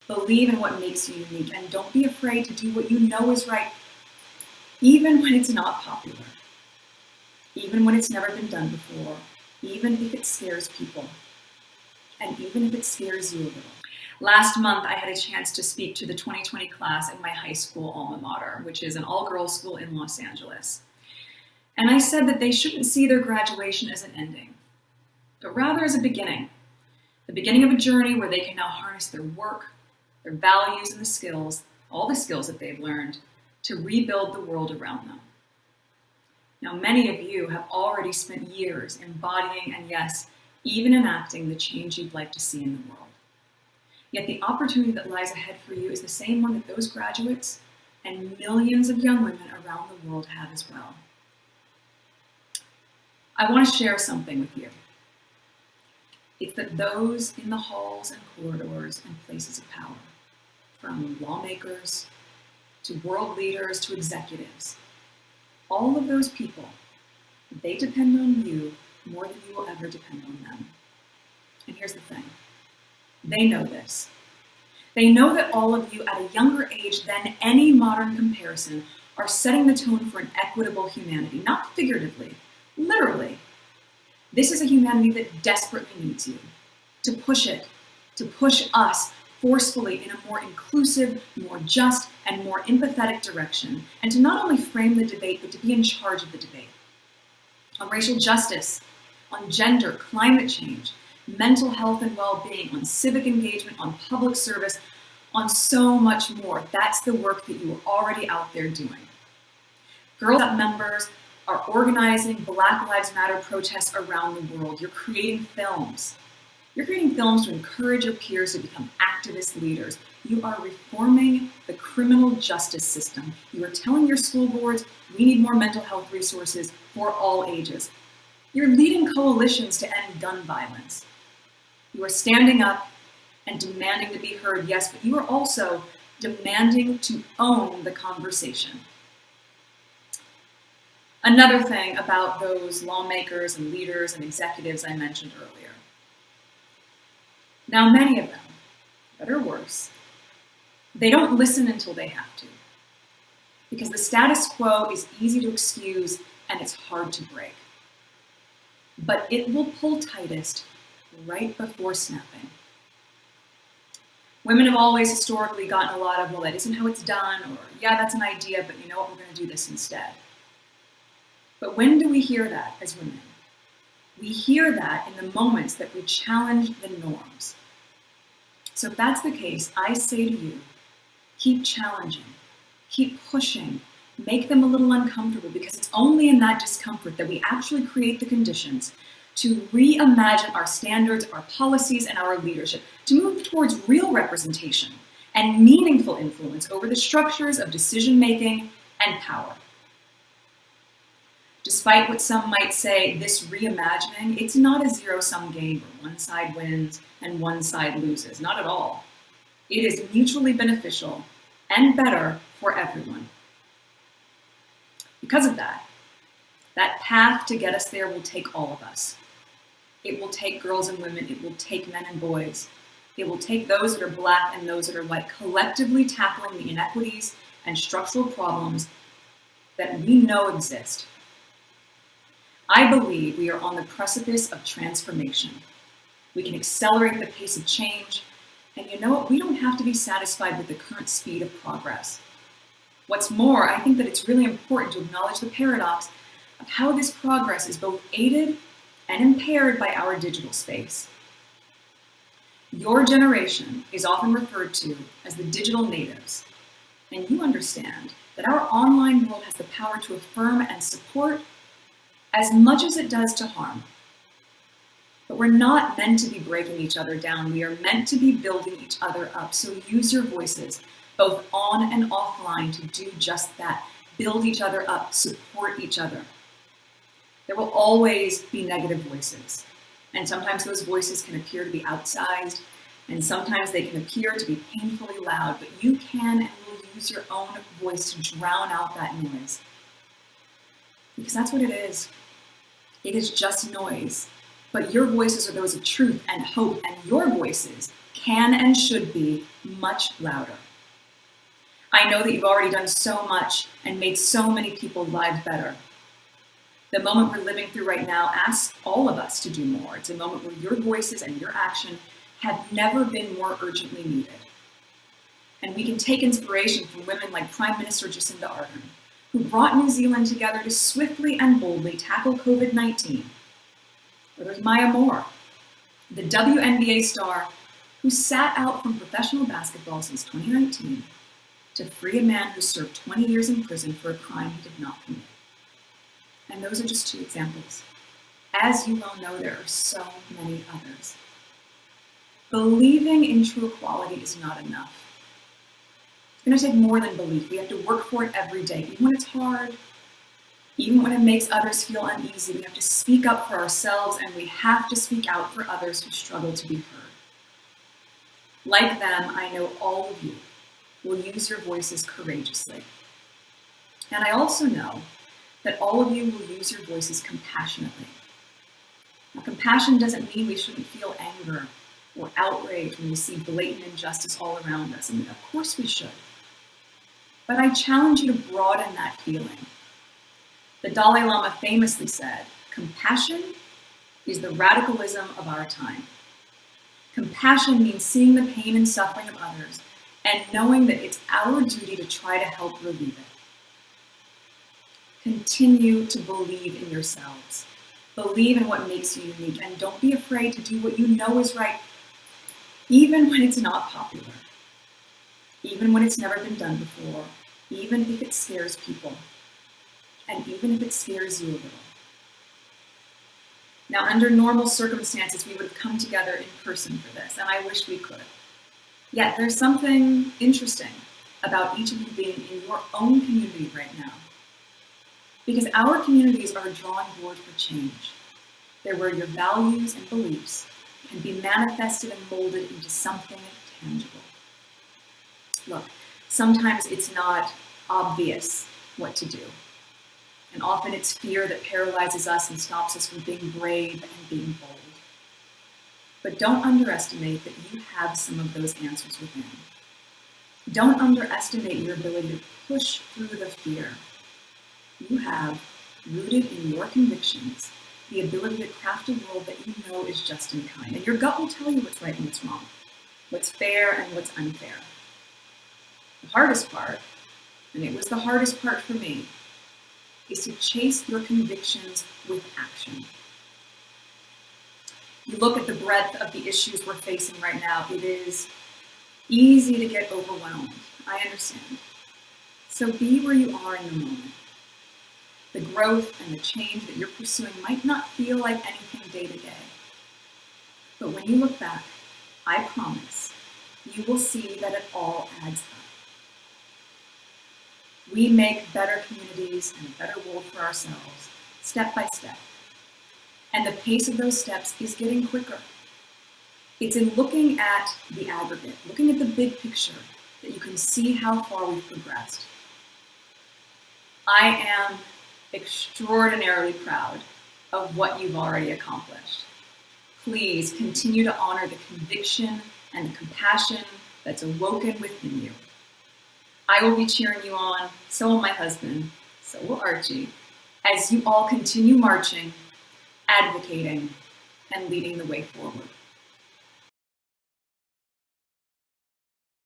Believe in what makes you unique, and don't be afraid to do what you know is right, even when it's not popular, even when it's never been done before, even if it scares people, and even if it scares you a little. Last month, I had a chance to speak to the 2020 class at my high school alma mater, which is an all-girls school in Los Angeles. And I said that they shouldn't see their graduation as an ending, but rather as a beginning. The beginning of a journey where they can now harness their work, their values, and the skills, all the skills that they've learned, to rebuild the world around them. Now, many of you have already spent years embodying and, yes, even enacting the change you'd like to see in the world. Yet the opportunity that lies ahead for you is the same one that those graduates and millions of young women around the world have as well. I want to share something with you. It's that those in the halls and corridors and places of power, from lawmakers to world leaders to executives, all of those people, they depend on you more than you will ever depend on them. And here's the thing. They know this. They know that all of you at a younger age than any modern comparison are setting the tone for an equitable humanity, not figuratively, literally. This is a humanity that desperately needs you to push it, to push us forcefully in a more inclusive, more just, and more empathetic direction, and to not only frame the debate, but to be in charge of the debate. On racial justice, on gender, climate change, mental health and well-being, on civic engagement, on public service, on so much more. That's the work that you are already out there doing. Girls Up members are organizing Black Lives Matter protests around the world. You're creating films. You're creating films to encourage your peers to become activist leaders. You are reforming the criminal justice system. You are telling your school boards, we need more mental health resources for all ages. You're leading coalitions to end gun violence. You are standing up and demanding to be heard, yes, but you are also demanding to own the conversation. Another thing about those lawmakers and leaders and executives I mentioned earlier. Now, many of them, better or worse, they don't listen until they have to. Because the status quo is easy to excuse and it's hard to break. But it will pull tightest right before snapping. Women have always historically gotten a lot of, well, that isn't how it's done, or yeah, that's an idea, but you know what, we're going to do this instead. But when do we hear that as women? We hear that in the moments that we challenge the norms. So if that's the case, I say to you, keep challenging, keep pushing, make them a little uncomfortable, because it's only in that discomfort that we actually create the conditions to reimagine our standards, our policies, and our leadership, to move towards real representation and meaningful influence over the structures of decision-making and power. Despite what some might say, this reimagining, it's not a zero-sum game where one side wins and one side loses. Not at all. It is mutually beneficial and better for everyone. Because of that path to get us there will take all of us. It will take girls and women. It will take men and boys. It will take those that are Black and those that are white, collectively tackling the inequities and structural problems that we know exist. I believe we are on the precipice of transformation. We can accelerate the pace of change, and you know what? We don't have to be satisfied with the current speed of progress. What's more, I think that it's really important to acknowledge the paradox of how this progress is both aided and impaired by our digital space. Your generation is often referred to as the digital natives, and you understand that our online world has the power to affirm and support as much as it does to harm. But we're not meant to be breaking each other down. We are meant to be building each other up. So use your voices, both on and offline, to do just that. Build each other up, support each other. There will always be negative voices. And sometimes those voices can appear to be outsized, and sometimes they can appear to be painfully loud, but you can and will use your own voice to drown out that noise. Because that's what it is. It is just noise. But your voices are those of truth and hope, and your voices can and should be much louder. I know that you've already done so much and made so many people's lives better. The moment we're living through right now asks all of us to do more. It's a moment where your voices and your action have never been more urgently needed. And we can take inspiration from women like Prime Minister Jacinda Ardern, who brought New Zealand together to swiftly and boldly tackle COVID-19. Or there's Maya Moore, the WNBA star who sat out from professional basketball since 2019 to free a man who served 20 years in prison for a crime he did not commit. And those are just two examples. As you well know, there are so many others. Believing in true equality is not enough. It's going to take more than belief. We have to work for it every day, even when it's hard, even when it makes others feel uneasy. We have to speak up for ourselves, and we have to speak out for others who struggle to be heard. Like them, I know all of you will use your voices courageously. And I also know that all of you will use your voices compassionately. Now, compassion doesn't mean we shouldn't feel anger or outrage when we see blatant injustice all around us. I mean, of course we should. But I challenge you to broaden that feeling. The Dalai Lama famously said, "Compassion is the radicalism of our time." Compassion means seeing the pain and suffering of others and knowing that it's our duty to try to help relieve it. Continue to believe in yourselves. Believe in what makes you unique, and don't be afraid to do what you know is right, even when it's not popular, even when it's never been done before, even if it scares people, and even if it scares you a little. Now, under normal circumstances, we would have come together in person for this, and I wish we could. Yet there's something interesting about each of you being in your own community right now. Because our communities are a drawing board for change. They're where your values and beliefs can be manifested and molded into something tangible. Look, sometimes it's not obvious what to do. And often it's fear that paralyzes us and stops us from being brave and being bold. But don't underestimate that you have some of those answers within. Don't underestimate your ability to push through the fear. You have, rooted in your convictions, the ability to craft a world that you know is just and kind. And your gut will tell you what's right and what's wrong, what's fair and what's unfair. The hardest part, and it was the hardest part for me, is to chase your convictions with action. You look at the breadth of the issues we're facing right now, it is easy to get overwhelmed. I understand. So be where you are in the moment. The growth and the change that you're pursuing might not feel like anything day to day. But when you look back, I promise, you will see that it all adds up. We make better communities and a better world for ourselves, step by step. And the pace of those steps is getting quicker. It's in looking at the aggregate, looking at the big picture, that you can see how far we've progressed. I am extraordinarily proud of what you've already accomplished. Please continue to honor the conviction and the compassion that's awoken within you. I will be cheering you on, so will my husband, so will Archie, as you all continue marching, advocating, and leading the way forward.